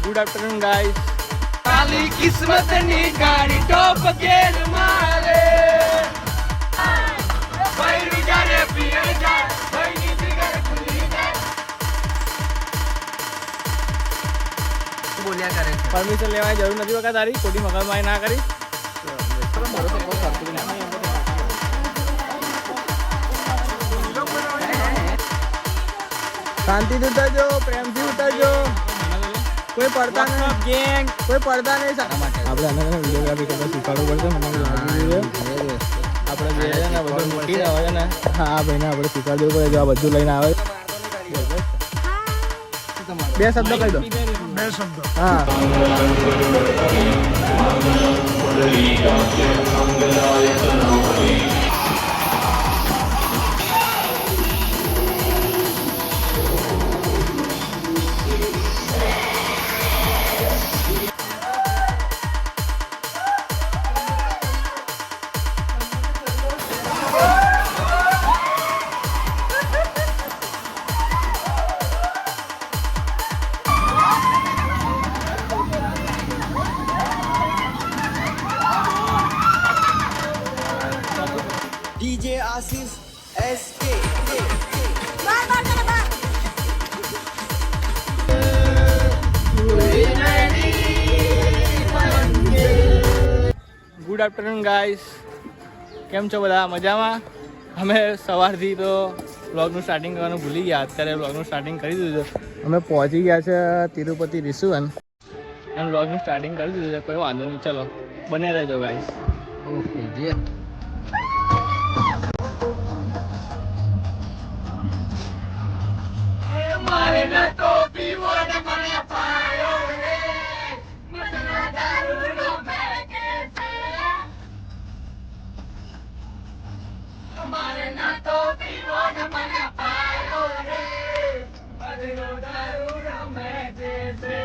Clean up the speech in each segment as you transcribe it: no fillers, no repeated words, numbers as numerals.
Good afternoon guys. કાલી કિસ્મત ની ગાડી ટોપ ગેર મારે ભાઈ વિચારે પીએ જાય ભાઈ ની જીગર ખુલી જાય બોલ્યા કરે છે. પરમિશન લેવાની જરૂર નથી વખત તારી ખોટી મગજમારી ના કરી. શાંતિથી ઉતરજો, પ્રેમથી ઉતરજો, કોઈ પડતા નહીં ગેંગ, કોઈ પડતા નહીં. આપણે આને વિડીયોગ્રાફી કરતા શીખવાડવું પડશે. મને લાગી રહ્યું આપણે બે છે ને બધું મૂકી આવે છે ને. હા ભાઈને આપણે શીખવાડવું પડે. જો આ બધું લઈને આવે. બે શબ્દો કહી દો. બે શબ્દો. હા. DJ Asis SK. Good afternoon guys. કેમ છો બધા? મજામાં? અમે સવારથી તો વ્લોગનું સ્ટાર્ટિંગ કરવાનું ભૂલી ગયા. અત્યારે વ્લોગનું સ્ટાર્ટિંગ કરી દીધું છે. અમે પહોંચી ગયા છે તિરુપતિ રિસુવન અને વ્લોગનું સ્ટાર્ટિંગ કરી દીધું છે. કોઈ વાંધો નહીં, ચલો બને રહેજો ગાઈસ. ઓકે જે મારે ન તો પીવો ને મને પાયો રે મને દારૂ નો મેકે છે મારે ન તો પીવો ને મને પાયો રે મને દારૂ નો મેકે છે.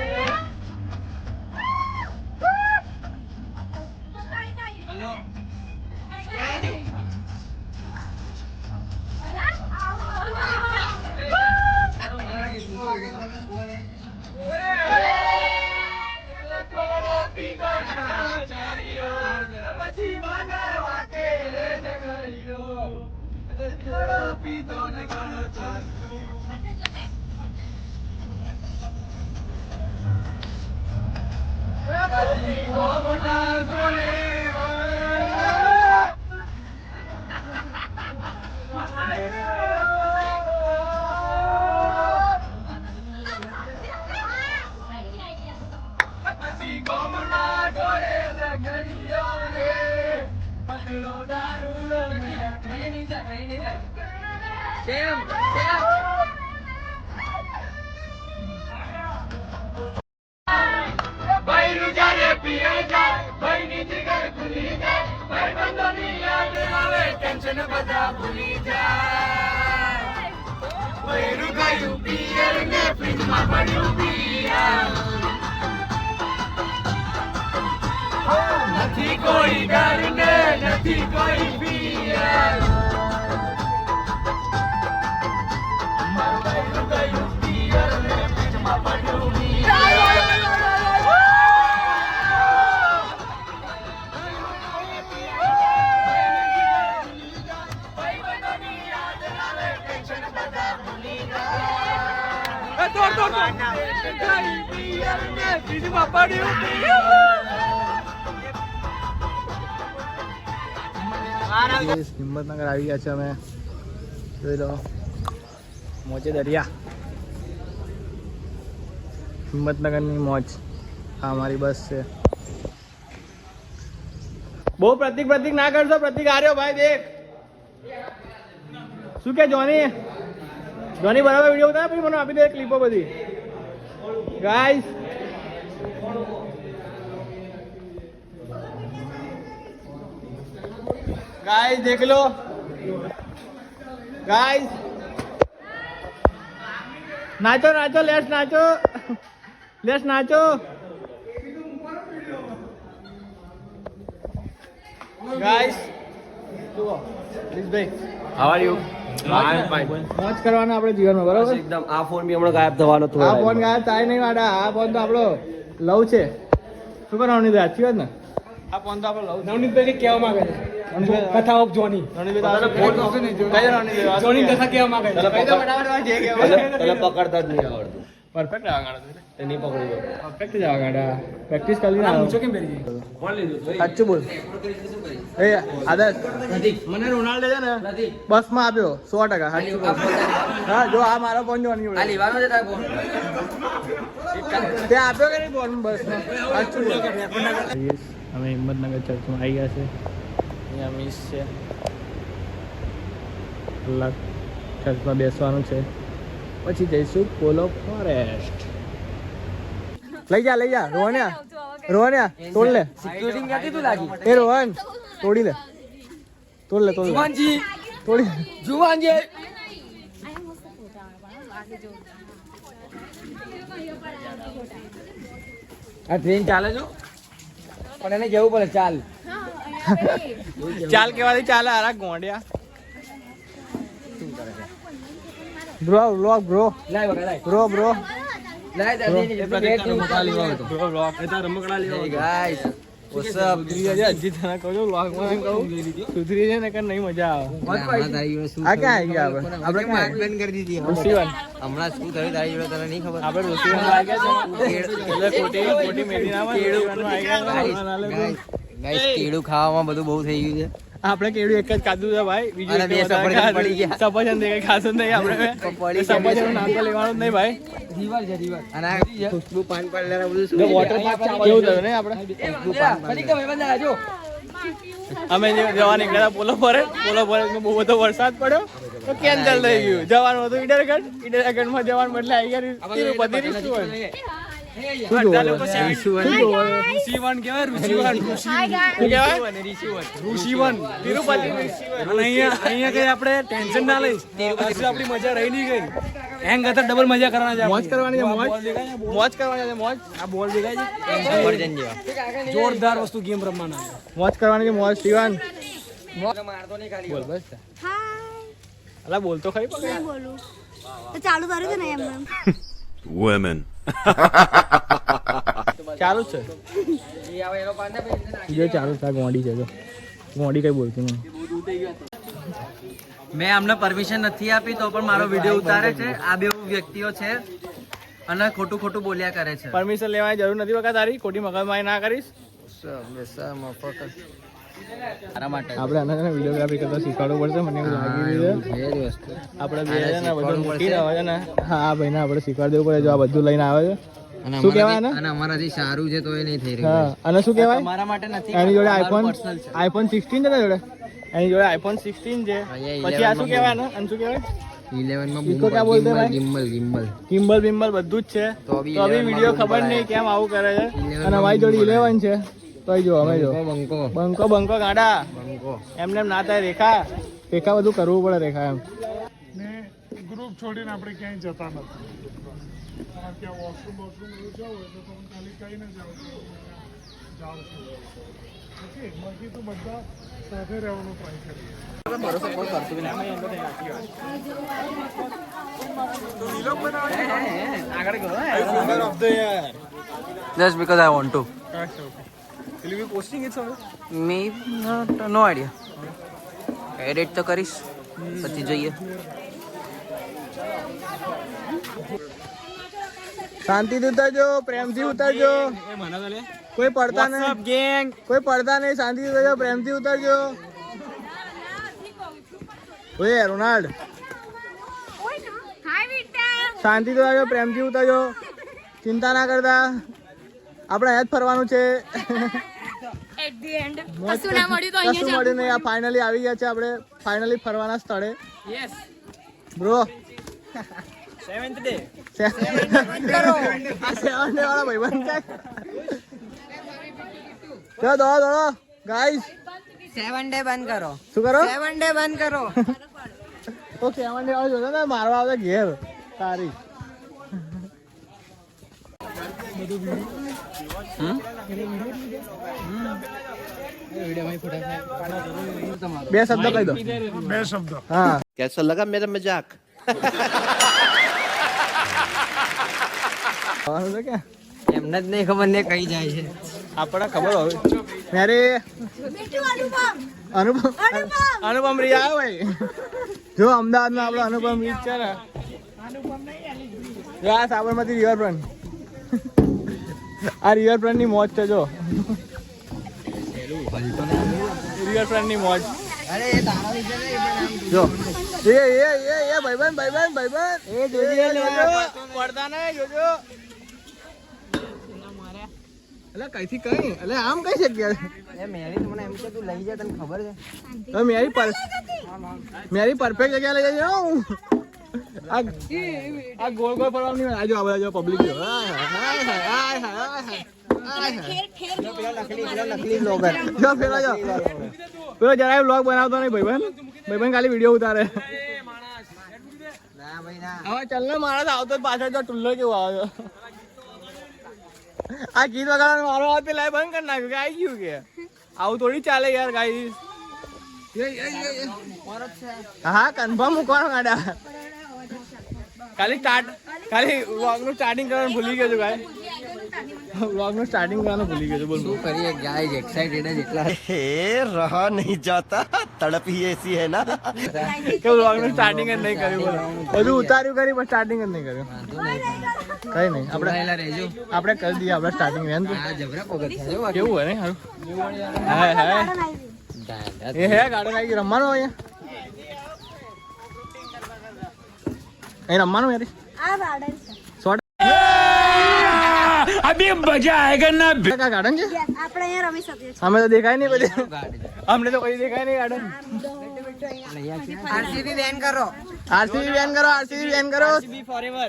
બધા ભૂલી જાય વૈરું ગયું પિયર ને ફ્રીજમાં પડ્યું પિયર નથી કોઈ ડર ને નથી કોઈ પિયર વૈરું ગયું પિયર ને ફ્રીજમાં પડ્યું પિયર હિંમતનગર આવી ગયા છે અમે. જોઈ લો મોજે દરિયા. હિંમતનગરની મોજ. આ અમારી બસ છે. બહુ પ્રતિક ના કરશો. પ્રતિક આર્યો ભાઈ દેખ શું કે જોની બરાબર વિડીયો ઉતારે પછી મને આપી દે ક્લિપો બધી. ગાઈસ દેખ લો ગાઈસ. નાચો લેટ્સ નાચો ગાઈસ. પ્લીઝ ભાઈ, હાઉ આર યુ? મોજ કરવાનો આપણે જીવનમાં, બરોબર? એકદમ આ ફોન બી હમણાં ગાયબ થવાનો થોડો આ ફોન ગાયબ થાય નહીં વાડા, આ ફોન તો આપણો લવ છે. શું કરવાનું છે? સાચી વાત ને? આ ફોન તો આપણો લવ. નવનીતભાઈ કેવા માંગે છે કથા ઓફ જોની જોની કથા કેવા માંગે છે તને પકડતા જ નહીં આવડતું. પરફેક્ટ આવગાડો તે નહીં પકડી ગયો. પરફેક્ટ જ આવગાડા. પ્રેક્ટિસ કરી ઊંચો કેમ પહેરી ગઈ ફોન લીધું સાચું બોલ. એ આદર્શ, મને રોનાલ્ડો છે ને બસમાં આપ્યો 100%. સાચું બોલ. હા, જો આ મારો ફોન જોવાની જોડે તે આપ્યો કે નહીં ફોન બસમાં? સાચું બોલ. અમે હિંમતનગર ચર્ચમાં આવી ગયા છે. અહીંયા મિસ છે, કલાક ચર્ચમાં બેસવાનું છે, પછી જઈશું પોલો ફોરેસ્ટ. લઈ જા રોહન્યા, તોડ લે. સિક્યુરિટી ક્યાંથી તું લાગી એ રોહન, તોડી લે, તોડી લે. જુવાનજી તોડી જુવાનજી આ ટ્રેન ચાલે છો પણ એને કેવું પડે ચાલ ચાલ કેવાથી ચાલે આરા ગોંડિયા. બ્રો લાય બકા લાય બ્રો લાય દાદી ની રમકડા લેવા હતો. બ્રો બ્લો એ તો રમકડા લેવા હતો. ગાઈસ સુધરી જાય હજી તને કહું છું વ્લોગમાં એમ કહું સુધરી જાય ને કે નહીં મજા આવે. આ ક્યાં આવી ગયા આપણે બંધ કરી દીધી ઋષિવન હમણાં શું થયું તારી જોડે તને નહીં ખબર આપણે ઋષિવન આવી ગયા છે એટલે ખોટી મેરી ના આવે. ઋષિવનમાં આવી ગયા છે. ગાઈસ કેળું ખાવામાં બધું બહુ થઈ ગયું છે આપણે કેળું એક જ ખાધું છે ભાઈ, બીજું અને બે એક વધારે સફરજન ખાધું. પડી ગયા. સફરજન દેખાય ખાધું નહીં આપણે. સફરજન નામ તો લેવાનું જ નહીં ભાઈ. અને આ ખુશ્બુ પાન પાર્લર બધું શું વોટર પાર્ક કેવું થયું નહીં આપણે. અમે જવા નીકળ્યા પોલો ફોરેસ્ટમાં બહુ બધો વરસાદ પડ્યો તો કેન્સલ થઈ ગયું. જવાનું હતું ઈડરગઢમાં જવાનું બદલે આવી ગયા તિરુપતિ ઋષિવન. શું જોવાનું? ઋષિવન કહેવાય ઋષિવન તિરુપતિ ઋષિવન. અહીંયા કઈ આપણે ટેન્શન ના લઈશ આપણી મજા રહી નહીં ગઈ એમ કરતા ડબલ મજા કરવાના છે મોજ કરવાની છે, મોજ કરવાની છે, મોજ. આ બોલ દેખાય છે જોરદાર વસ્તુ ગેમ રમવાના મોજ કરવાની છે, મોજ. શિવાન મારતો નહીં ખાલી બોલ બસ. હાય અલા બોલ તો ખરી. નહીં બોલું તો ચાલુ કર્યું છે ને એમ Women. ચાલુ જ છે બીજો ચાલુ છે. ગોંડી છે તો ગોંડી કઈ બોલતી નહીં. મેં અમને પરમિશન નથી આપી તો પણ મારો વિડીયો ઉતારે છે. આ બે વ્યક્તિઓ છે અને ખોટું બોલ્યા કરે છે. પરમિશન લેવાની જરૂર નથી બકા તારી. ખોટી મગજમારી ના કરીશ. આપણે આના વિડીયોગ્રાફી કરતા શીખવાડવું પડશે. મને એવું લાગી રહ્યું છે આપણે બે છે ને બધું મૂકીને આવે છે ને. હા ભાઈને આપણે શીખવાડી દેવું પડે. જો આ બધું લઈને આવે છે. શું કહેવાય ને? અને અમારાથી સારું છે તો એ નહીં થઈ હા, અને શું કહેવાય? મારા માટે નથી. એની જોડે આઈફોન 16 છે ને જોડે. એની જોડે આઈફોન 16 છે. પછી આ શું કહેવાય ને? અને શું કહેવાય? 11 માં इसको क्या बोलते हैं भाई? ગિમ્બલ કિમ્બલ બધું જ છે. તો બી તો બી 11 વિડીયો માં ખબર બૂમ નહીં કેમ આવું કરે છે. 11 અને અમારી જોડે 11 છે. તોય જો અમે જો બંકો બંકો ગાડા એમને એમ ના થાય. રેખા બધું કરવું પડે. રેખા એમ ગ્રુપ છોડીને આપણે ક્યાંય જતા નથી. કારણ કે વોશરૂમ એવું જવું હોય તો તમે ખાલી કહીને જાઓ જાઓ છો. ઓકે, બાકી તો બધા સાથે રહેવાનું ટ્રાય કરીએ. Just because I want to. Will you be posting it somewhere? Me no idea. Edit તો કરીશ પછી જોઈએ. શાંતિથી ઉતરજો, પ્રેમથી ઉતરજો. કોઈ પડતા નહીં. શાંતિથી ઉતરજો, પ્રેમથી ઉતરજો. ઓય રોનાલ્ડ, હાય બેટા શાંતિથી ઉતરજો, પ્રેમથી ઉતરજો. ચિંતા ના કરતા. આપણે અહીંયા જ ફરવાનું છે. એટ ધી એન્ડ કશું ના મળ્યું તો કશું મળ્યું નહીં. આ ફાઇનલી આવી ગયા છે આપણે ફાઇનલી ફરવાના સ્થળે. યસ બ્રો 7th ડે આ 7 ડે વાળા ભાઈબંધ છે. ચલો દોડો ગાઈસ. 7 ડે બંધ કરો. શું કરો? 7 ડે બંધ કરો. તો 7 ડે વાળા જોજો ને મારવા આવે ઘેર તારી. બે શબ્દ કહી દો. બે શબ્દ હા कैसा लगा मेरा मजाक ખાવાનું છે કે એમને જ નહીં ખબર ને કઈ જાય છે. આપણને ખબર હોય મેરે અનુપમ અનુપમ રિયા ભાઈ જો અમદાવાદમાં આપણો અનુપમ રીત છે ને જો આ સાબરમતી રિવરફ્રન્ટ આ રિવરફ્રન્ટની મોજ છે જો રિવરફ્રન્ટની મોજ જો એ ભાઈબંધ એ જોજે પડતા નહીં જોજો એટલે કઈથી કઈ એટલે આમ કઈ જગ્યા મેરી પરફેક્ટ જગ્યા લઈ જજો હું આ ગોળ ગોળ ફરવાનું નહીં આજો આ બધા જો પબ્લિક જો જો પેલા જો પેલો જરાય વ્લોગ બનાવતો નહીં ભાઈબંધ ખાલી વિડીયો ઉતારે હવે ચાલ ને માણસ આવતો પાછળ જો ટુલ્લો કેવો આવ્યો આ ગીત વગાડવાનો મારો આવતે લાઈ બંધ કરી નાખ્યું કે આવી ગયું કે આવું થોડી ચાલે યાર ગાઈસ હા કન્ફર્મ મૂકવાનો ગાડા ખાલી વ્લોગનું સ્ટાર્ટિંગ કરવાનું ભૂલી ગયો છું ગાય વ્લોગનું સ્ટાર્ટિંગ કરવાનું ભૂલી ગયો છું બોલ શું કરીએ ગાઈસ એક્સાઇટેડ જ એટલા रहा नहीं जाता तड़प ही ऐसी है ना કે વ્લોગનું સ્ટાર્ટિંગ જ નહીં કર્યું બોલો બધું ઉતાર્યું કરી પણ સ્ટાર્ટિંગ જ નહીં કર્યું કઈ નહીં આપણે રહેજો. આપણે કરી દઈએ આપણે સ્ટાર્ટિંગ રેન તો આ જબરા પગથિયા છે. કેવું હોય ને હારું હા હા એ હે ગાર્ડન આવી રમવાનું અહીંયા અહીં રમવાનું યાર અભી મજા આયેગા ના. કા ગાર્ડન છે આપણે અહીંયા રમી શકીએ છીએ. અમે તો દેખાય નહીં બધે અમને તો કોઈ દેખાય નહીં ગાર્ડન આરસીબી બેન કરો. આરસીબી બેન કરો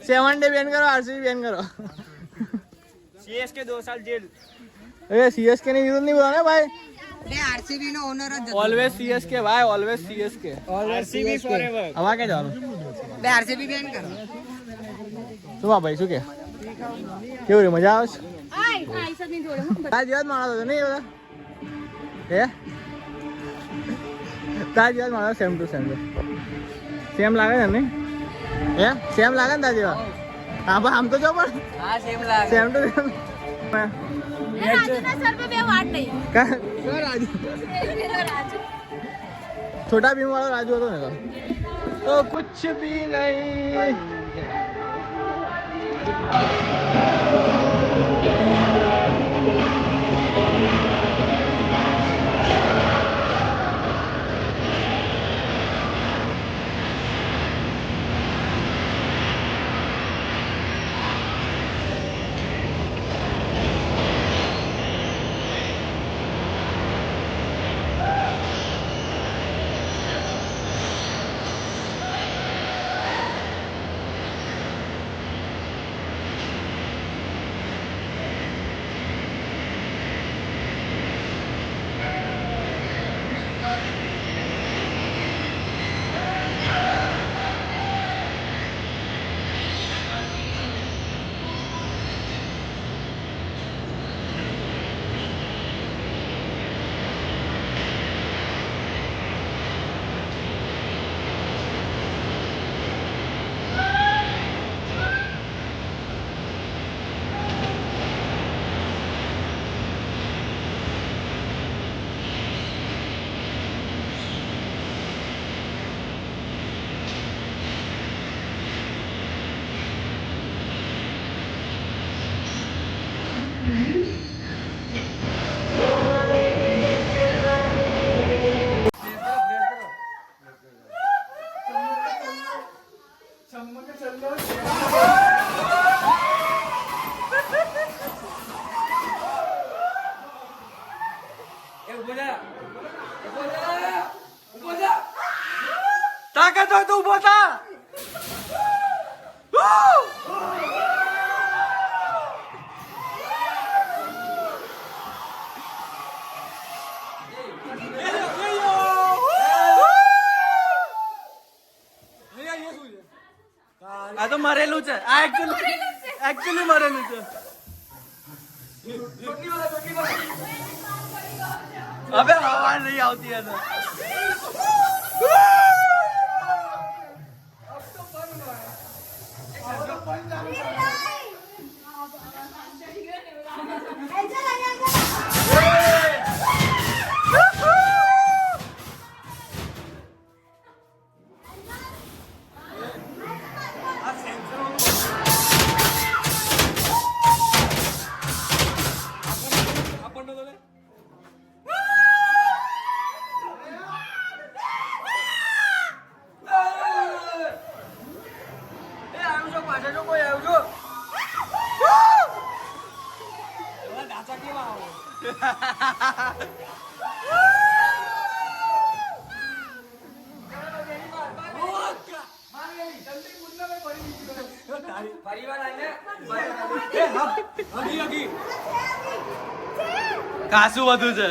7 ડે બેન કરો આરસીબી બેન કરો સીએસકે 2 સાલ જેલ. એ સીએસકે ની વિરુદ્ધ નહીં બોલો ને ભાઈ બે આરસીબી નો ઓનર જ ઓલવેઝ સીએસકે ભાઈ ઓલવેઝ સીએસકે આરસીબી ફોરએવર. હવા કે જવાનું બે આરસીબી બેન કરો. શું આ ભાઈ શું કે કેવું રે મજા આવે છે આઈ સદની જોડે હું તાર જેવા જ માણસ હતો નહીં એ બધા હે તાર જેવા જ માણસ સેમ ટુ સેમ લાગે છે નહીં હે સેમ લાગે ને તાર જેવા હા પણ આમ તો જો પણ હા સેમ લાગે. સેમ ટુ સેમ રાજુના સર पे બે વાટ નહીં રાજુ રાજુ छोटा भीम वाला राजू હતો ને તો कुछ भी नहीं તાકાત હોય તો ઉભો થા. આ તો મરેલું છે. આ એકચ્યુઅલી મરેલું છે. અબે હવા નહીં આવતી એને. કાસુ વધુ છે.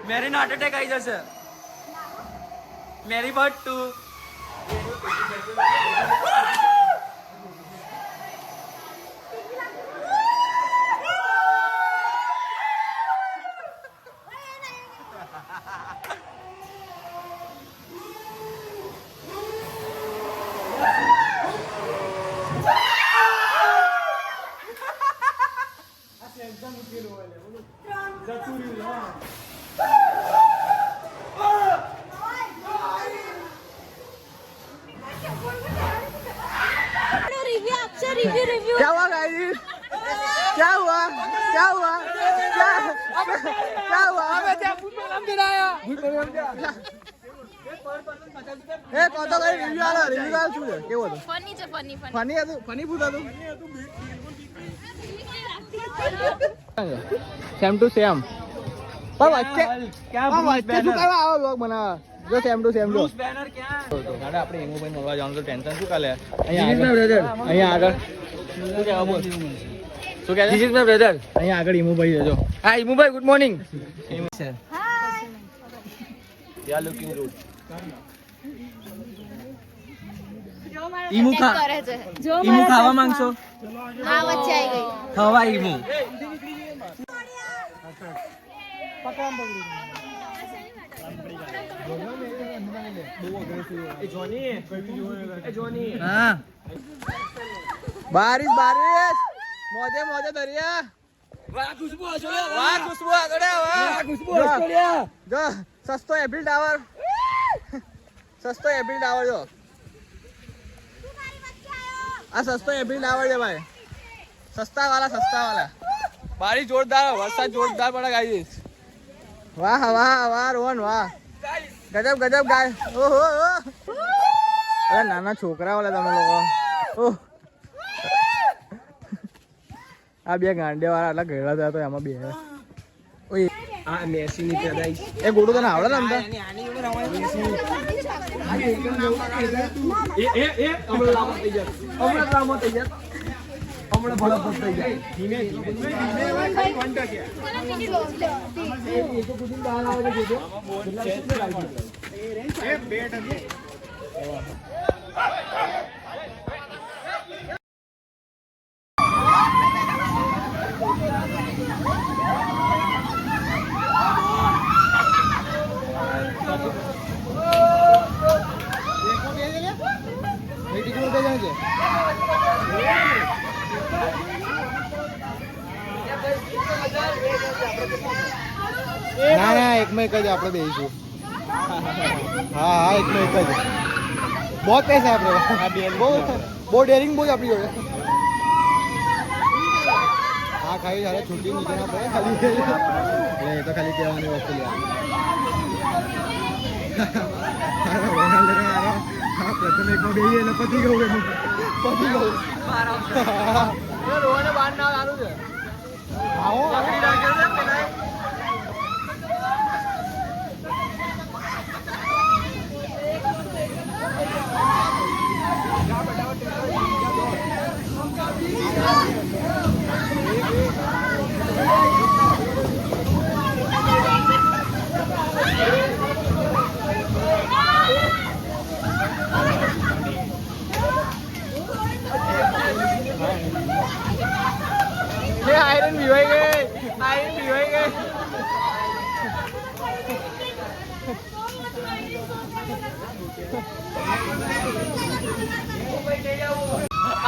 મેરી હાર્ટ એટેક આવી જશે. મેરી બટ ટુ. रिव्यू क्या हुआ गाइस? क्या हुआ? क्या हुआ? क्या हुआ? એ કોતો કઈ રિવ્યુ આલો શું છે કેવો હતો? फनी છે फनी ફની હતું ફની ભૂત હતું સેમ ટુ સેમ પણ વચ્ચે શું કરવા આવો બ્લોગ બનાવવા જો સેમ ટુ સેમ જો બેનર ક્યાં? ગાડા આપણે ઈમુભાઈ મળવા જવાનું તો ટેન્શન શું કાલે અહીંયા આગળ શું કહેવા બોલ શું કહે ધીસ ઇઝ માય બ્રધર અહીંયા આગળ ઈમુભાઈ છે જો હા ઈમુભાઈ ગુડ મોર્નિંગ યા લુકિંગ ગુડ ઈમુ ખા કરે છે જો ઈમુ ખાવા માંગશો? હા વચ્ચે આવી ગઈ ખવા ઈમુ. હા બારિશ બારિશ મોજે મોજે દરિયા વાહ ખુશ્બુ હસોડે વાહ ખુશ્બુ આગળ વાહ ખુશ્બુ હસોડે જો સસ્તો એપિલ ટાવર સસ્તો એપિલ ટાવર જો આ સસ્તો એપિલ ટાવર છે ભાઈ સસ્તા વાલા બારિશ જોરદાર વરસાદ જોરદાર પડે ગાઈસ વાહ વાહ વાહ રોહન વાહ ગજબ ગજબ ગાય ઓહો અરે નાના છોકરા વાળા તમે લોકો ઓહ આ બે ગાંડે વાળા એટલા ઘેડા થયા તો એમાં બે ઓય આ મેસી ની પેદાઈશ એ ગોડું તને આવડે ને અંદર એ હમણાં લાંબો થઈ જાય હમણાં ફટાફટ થઈ જાય ધીમે ના ના એકમાં એક જ આપણે બેસીશું હા હા એકમાં એક જ બહુ પૈસા આપણે બહુ ડેરિંગ બહુ આપણી જોડે હા ખાઈ જ્યારે છૂટી નીચે ના પડે ખાલી એટલે એ તો ખાલી કહેવાની વસ્તુ પ્રથમ એકમાં બેસીએ એટલે પતી ગયું રોહને બહાર ના સારું છે આવો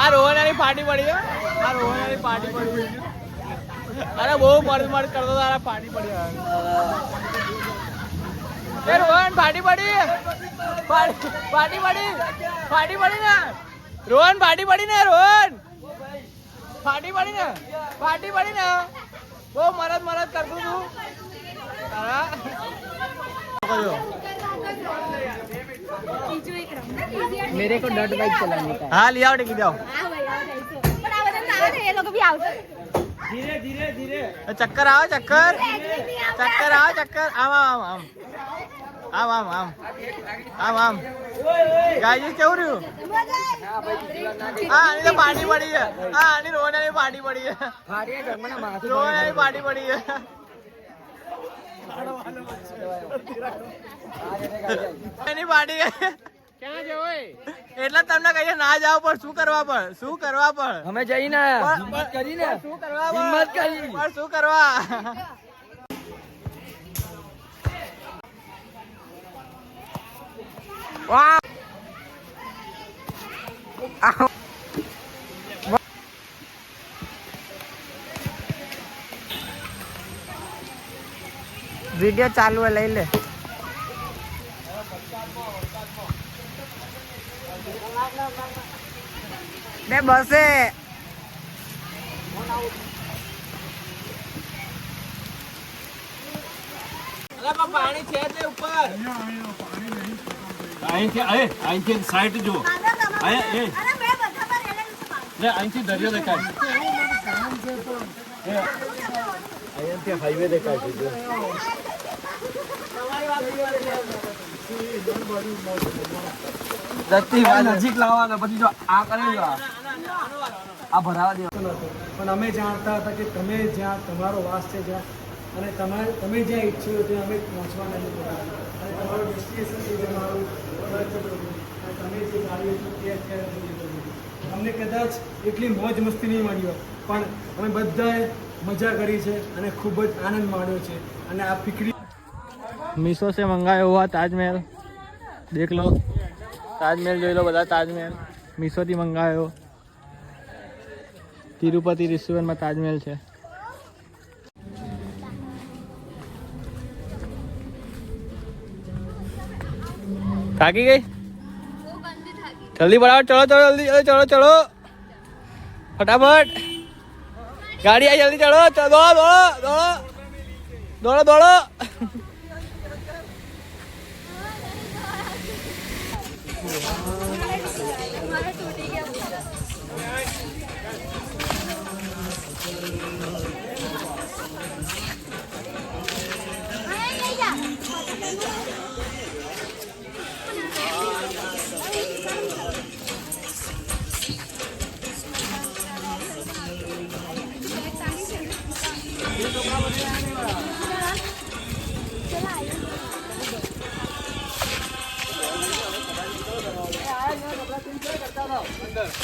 આ રોહનની પાર્ટી પડી હો. આ રોહનની પાર્ટી પડી. અરે બહુ મર્દ કરતો તારા પાર્ટી પડી. એ રોહન પાર્ટી પડી. પાર્ટી પડી ને રોહન. પાર્ટી પડી ને રોહન. પાર્ટી પડી ને બહુ મરદ કરતું તું તારા. मेरे को डॉट बाइक चलाने का हाँ लिया टिकट जाओ. પણ આ બધા સારા છે, એ લોકો બી આવશે. ચક્કર આવે ચક્કર આવે ચક્કર. આમ ગાઈસ કેવું રહ્યું? હા આની તો પાર્ટી પડી છે. હા આની રોહનની પાર્ટી પડી છે. રોહનની પાર્ટી પડી છે. એની પાર્ટી ક્યાં છે ઓય? એટલે તમને કહીએ ના જાવ પણ શું કરવા પણ અમે જઈને હિંમત કરીને શું કરવા હિંમત કરી. પણ શું કરવા. વાહ વિડિયો ચાલુ है લઈ લે. બે બસે પાણી છે તે ઉપર. અહીંથી સાઈડ જો અહીંથી દરિયો દેખાય. અહીંયાથી હાઈવે દેખાય છે. નજીક લાવવાનો પછી જો આ કરે આ ભરાવા દેવા. પણ અમે જાણતા હતા કે તમે જ્યાં તમારો વાસ છે જ્યાં અને તમે જ્યાં ઈચ્છો ત્યાં અમે પહોંચવાના નથી. અને તમારું ડેસ્ટિનેશન છે તમારું તમે જે ગાડી હતી તે અત્યારે અમને કદાચ એટલી મોજ મસ્તી નહીં મળી હોય પણ અમે બધાએ મજા કરી છે અને ખૂબ જ આનંદ માણ્યો છે. અને આ પીકડી मीशो से मंगाया हुआ ताजमहल देख लो. ताजमहल जो लो बता. ताजमहल मीशो थी मंगायो. तिरुपति रिश्वन में ताजमहल है. થાકી ગઈ? જલ્દી બરાબર ચલો ચલો ફટાફટ. ગાડી આવી જલ્દી ચલો. દોડો.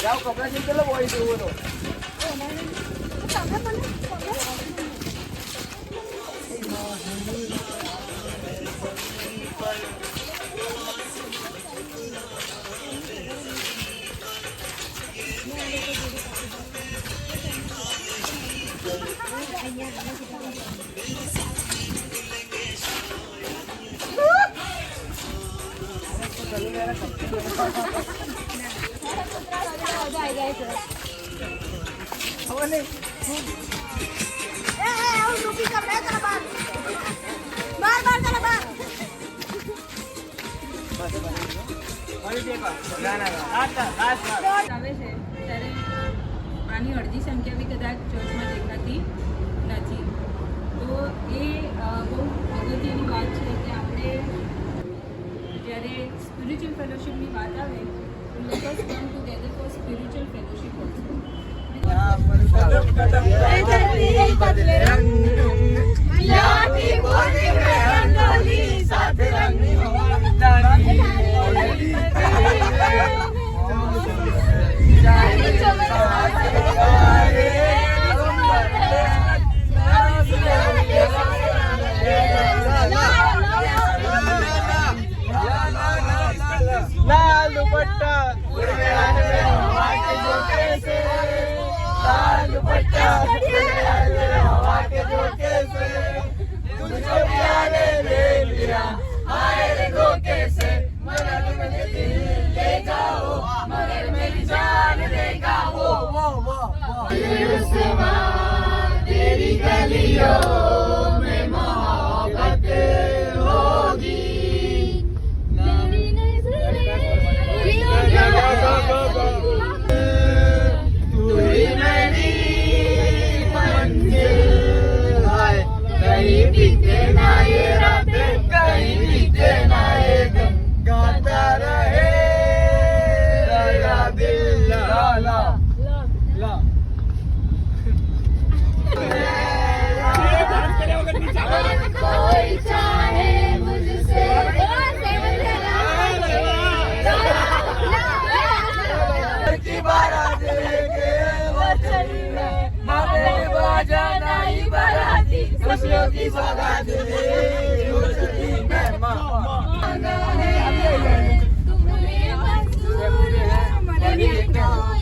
જાઓ કપડા ચેન્જ કરી લો. બોડી જોવો તો આવે છે ત્યારે આની અડધી સંખ્યા બી કદાચ ચર્ચમાં દેખાતી નથી. તો એ બહુ અગત્યની વાત છે કે આપણે જ્યારે સ્પિરિચ્યુઅલ ફેલોશિપની વાત આવે તો let us come together for spiritual fellowship also. खुशियों की सौगात दे रोशनी मेहमान तुमने मंजूर हमारे